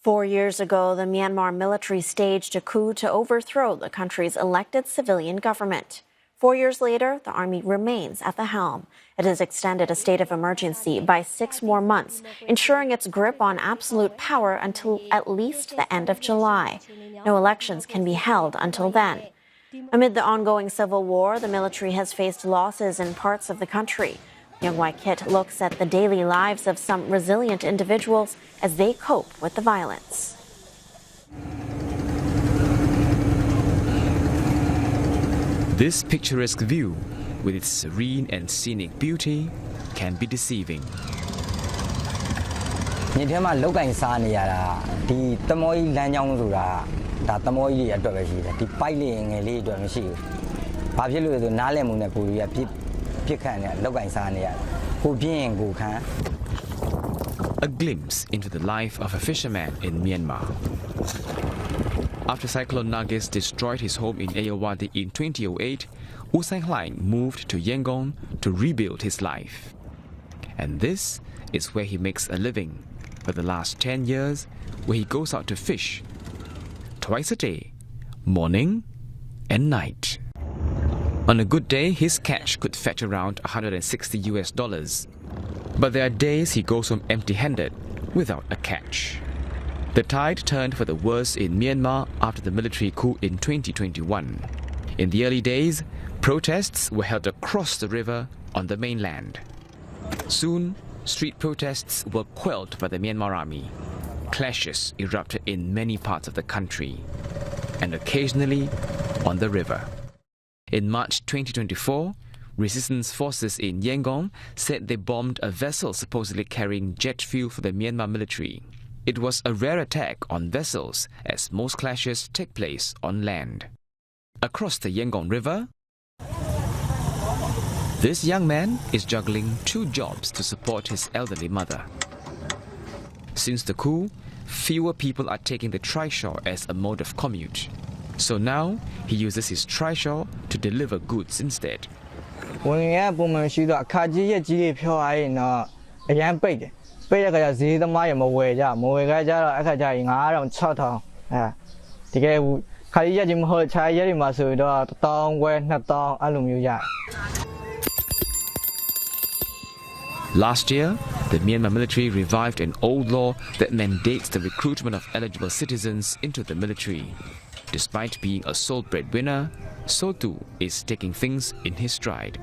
4 years ago, the Myanmar military staged a coup to overthrow the country's elected civilian government. 4 years later, the army remains at the helm. It has extended a state of emergency by 6 more months, ensuring its grip on absolute power until at least the end of July. No elections can be held until then. Amid the ongoing civil war, the military has faced losses in parts of the country. Leong Wai Kit looks at the daily lives of some resilient individuals as they cope with the violence. This picturesque view, with its serene and scenic beauty, can be deceiving. A glimpse into the life of a fisherman in Myanmar. After Cyclone Nargis destroyed his home in Ayeyarwady in 2008, Usai Hlaing moved to Yangon to rebuild his life. And this is where he makes a living for the last 10 years, where he goes out to fish twice a day, morning and night. On a good day, his catch could fetch around $160. But there are days he goes home empty-handed, without a catch. The tide turned for the worse in Myanmar after the military coup in 2021. In the early days, protests were held across the river on the mainland. Soon, street protests were quelled by the Myanmar army. Clashes erupted in many parts of the country, and occasionally on the river. In March 2024, resistance forces in Yangon said they bombed a vessel supposedly carrying jet fuel for the Myanmar military. It was a rare attack on vessels, as most clashes take place on land. Across the Yangon River, this young man is juggling 2 jobs to support his elderly mother. Since the coup, fewer people are taking the trishaw as a mode of commute. So now, he uses his trishaw to deliver goods instead. Last year, the Myanmar military revived an old law that mandates the recruitment of eligible citizens into the military. Despite being a sole breadwinner, Sotu is taking things in his stride.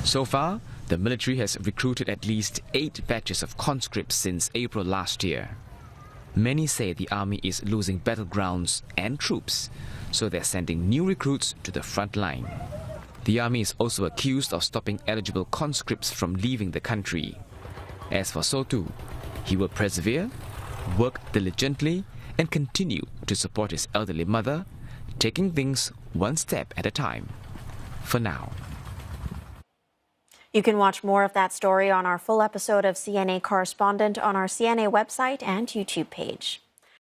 So far, the military has recruited at least 8 batches of conscripts since April last year. Many say the army is losing battlegrounds and troops, so they're sending new recruits to the front line. The army is also accused of stopping eligible conscripts from leaving the country. As for Sotu, he will persevere, work diligently, and continue to support his elderly mother, taking things one step at a time. For now. You can watch more of that story on our full episode of CNA Correspondent on our CNA website and YouTube page.